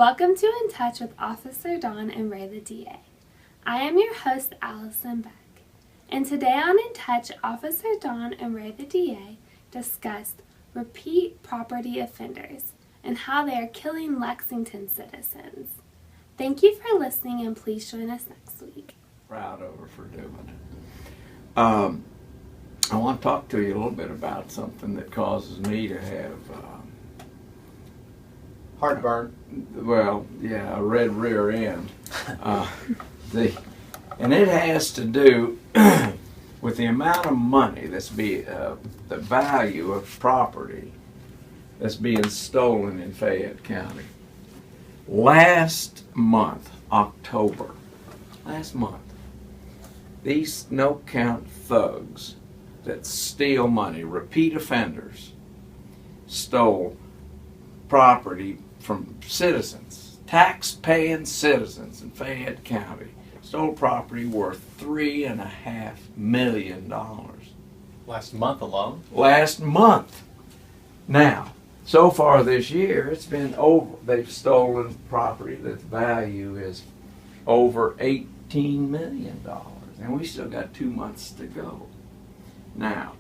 Welcome to In Touch with Officer Dawn and Ray the DA. I am your host, Allison Beck. And today on In Touch, Officer Dawn and Ray the DA discussed repeat property offenders and how they are killing Lexington citizens. Thank you for listening, and please join us next week. Proud of her for doing it. I want to talk to you a little bit about something that causes me to have heartburn. Well, yeah, a red rear end. And it has to do with the amount of money the value of property that's being stolen in Fayette County. Last month, October, these no-count thugs that steal money, repeat offenders, stole property from citizens, tax-paying citizens in Fayette County, stole property worth $3.5 million. Last month alone? Last month. Now, so far this year, it's been they've stolen property that's value is over $18 million. And we still got 2 months to go. Now,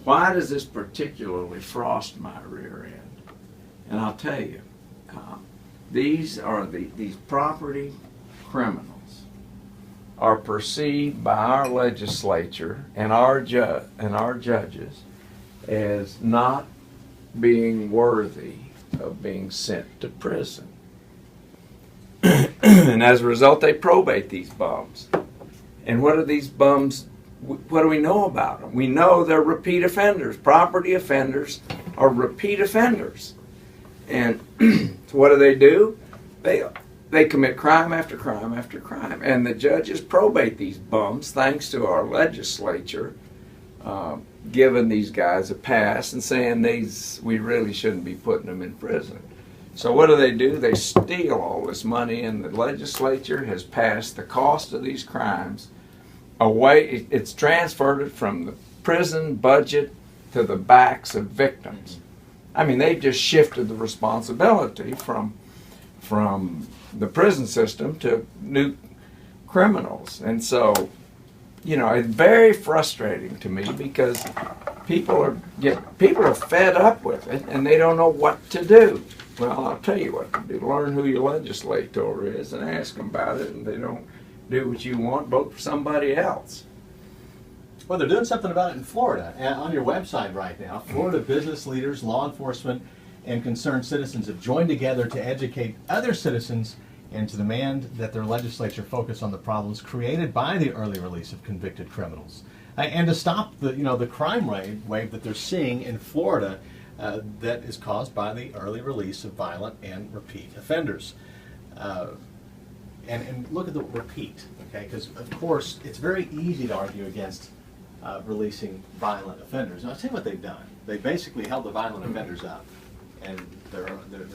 why does this particularly frost my rear end? And I'll tell you, these property criminals are perceived by our legislature and our judges as not being worthy of being sent to prison. And as a result, they probate these bums. And what are these bums? What do we know about them? We know they're repeat offenders. Property offenders are repeat offenders. And so what do? They commit crime after crime after crime. And the judges probate these bums thanks to our legislature giving these guys a pass and saying we really shouldn't be putting them in prison. So what do? They steal all this money, and the legislature has passed the cost of these crimes away. It's transferred it from the prison budget to the backs of victims. I mean, they've just shifted the responsibility from the prison system to new criminals. And so, it's very frustrating to me because people are fed up with it and they don't know what to do. Well, I'll tell you what to do. Learn who your legislator is and ask them about it, and they don't do what you want, vote for somebody else. Well, they're doing something about it in Florida. And on your website right now, Florida business leaders, law enforcement, and concerned citizens have joined together to educate other citizens and to demand that their legislature focus on the problems created by the early release of convicted criminals, and to stop the crime wave that they're seeing in Florida that is caused by the early release of violent and repeat offenders. And look at the repeat, okay? Because of course it's very easy to argue against releasing violent offenders. Now, I'll tell you what they've done. They basically held the violent offenders up, and they're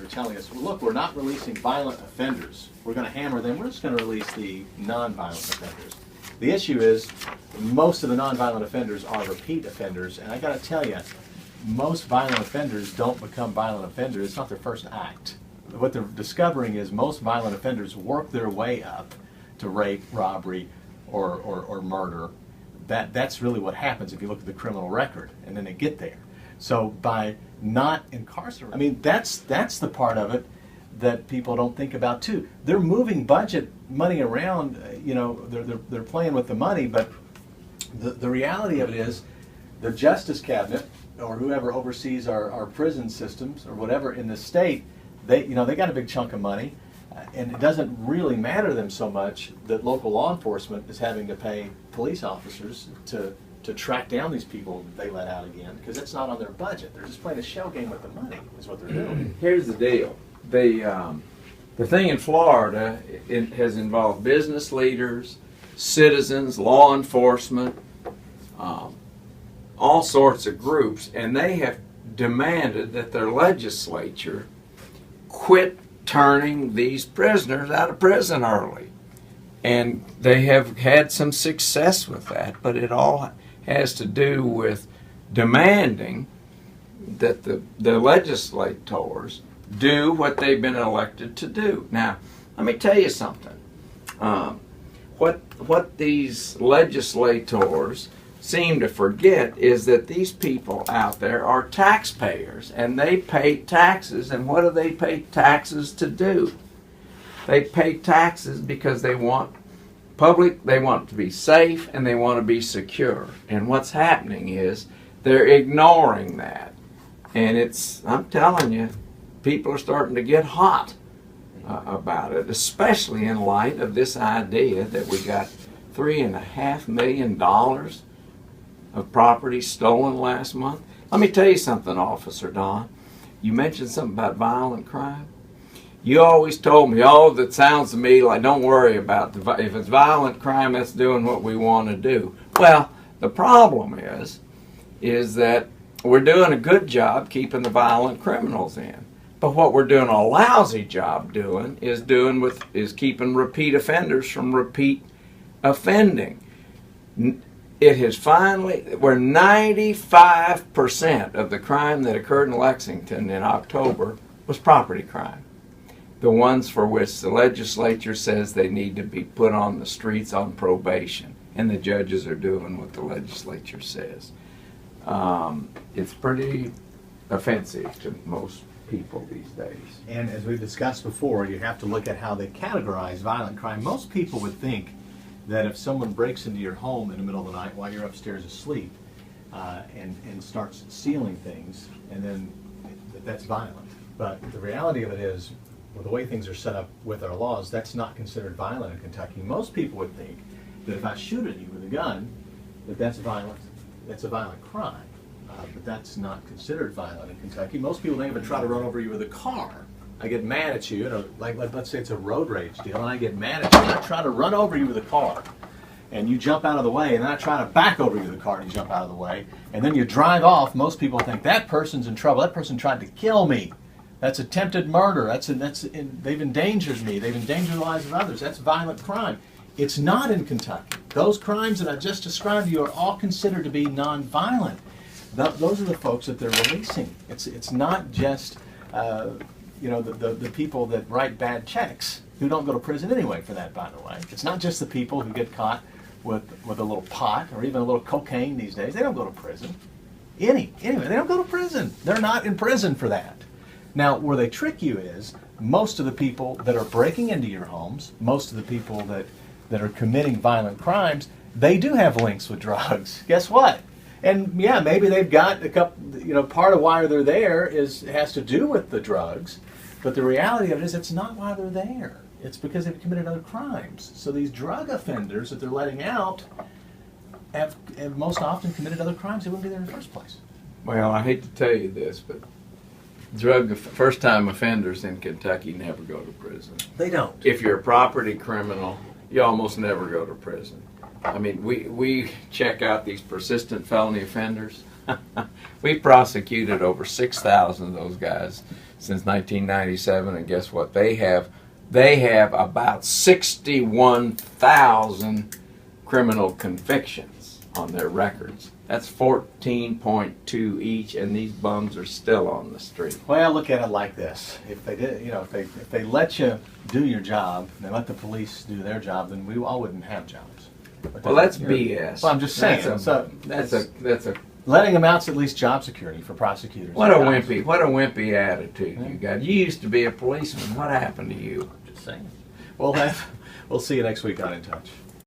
telling us, well, look, we're not releasing violent offenders. We're going to hammer them. We're just going to release the non-violent offenders. The issue is most of the non-violent offenders are repeat offenders, and I got to tell you, most violent offenders don't become violent offenders. It's not their first act. What they're discovering is most violent offenders work their way up to rape, robbery, or murder. That's really what happens if you look at the criminal record, and then they get there. So by not incarcerating, that's the part of it that people don't think about too. They're moving budget money around. They're playing with the money, but the reality of it is, the Justice Cabinet or whoever oversees our prison systems or whatever in the state, they got a big chunk of money, and it doesn't really matter to them so much that local law enforcement is having to pay police officers to track down these people they let out again, because it's not on their budget. They're just playing a shell game with the money is what they're doing. Here's the deal. The thing in Florida, it has involved business leaders, citizens, law enforcement, all sorts of groups, and they have demanded that their legislature quit turning these prisoners out of prison early. And they have had some success with that, but it all has to do with demanding that the legislators do what they've been elected to do. Now, let me tell you something. What these legislators seem to forget is that these people out there are taxpayers, and they pay taxes. And what do they pay taxes to do? They pay taxes because they want they want to be safe, and they want to be secure. And what's happening is they're ignoring that. And I'm telling you, people are starting to get hot about it, especially in light of this idea that we got $3.5 million of property stolen last month. Let me tell you something, Officer Don. You mentioned something about violent crime. You always told me, oh, that sounds to me like, don't worry about if it's violent crime, that's doing what we want to do. Well, the problem is that we're doing a good job keeping the violent criminals in. But what we're doing a lousy job doing is keeping repeat offenders from repeat offending. It has finally, where 95% of the crime that occurred in Lexington in October was property crime. The ones for which the legislature says they need to be put on the streets on probation. And the judges are doing what the legislature says. It's pretty offensive to most people these days. And as we've discussed before, you have to look at how they categorize violent crime. Most people would think that if someone breaks into your home in the middle of the night while you're upstairs asleep and starts stealing things, and then that's violent. But the reality of it is, well, the way things are set up with our laws, that's not considered violent in Kentucky. Most people would think that if I shoot at you with a gun, that's violent. That's a violent crime. But that's not considered violent in Kentucky. Most people don't even try to run over you with a car. I get mad at you, let's say it's a road rage deal, and I get mad at you, and I try to run over you with a car, and you jump out of the way, and then I try to back over you with a car, and you jump out of the way, and then you drive off. Most people think that person's in trouble. That person tried to kill me. That's attempted murder. They've endangered me. They've endangered the lives of others. That's violent crime. It's not in Kentucky. Those crimes that I just described to you are all considered to be nonviolent. Those are the folks that they're releasing. It's not just the people that write bad checks, who don't go to prison anyway for that, by the way. It's not just the people who get caught with a little pot or even a little cocaine these days. They don't go to prison. Anyway, they don't go to prison. They're not in prison for that. Now, where they trick you is most of the people that are breaking into your homes, most of the people that are committing violent crimes, they do have links with drugs. Guess what? And yeah, maybe they've got a couple, part of why they're there has to do with the drugs, but the reality of it is it's not why they're there. It's because they've committed other crimes. So these drug offenders that they're letting out have most often committed other crimes. They wouldn't be there in the first place. Well, I hate to tell you this, but first-time offenders in Kentucky never go to prison. They don't. If you're a property criminal, you almost never go to prison. I mean, we check out these persistent felony offenders. We've prosecuted over 6,000 of those guys since 1997, and guess what? They have about 61,000 criminal convictions on their records. That's 14.2 each, and these bums are still on the street. Well, look at it like this: if they did, if they let you do your job, and they let the police do their job, then we all wouldn't have jobs. Well, that's BS. Well, I'm just saying. That's a letting them out's at least job security for prosecutors. What a wimpy attitude you got. You used to be a policeman. What happened to you? I'm just saying. We'll see you next week on In Touch.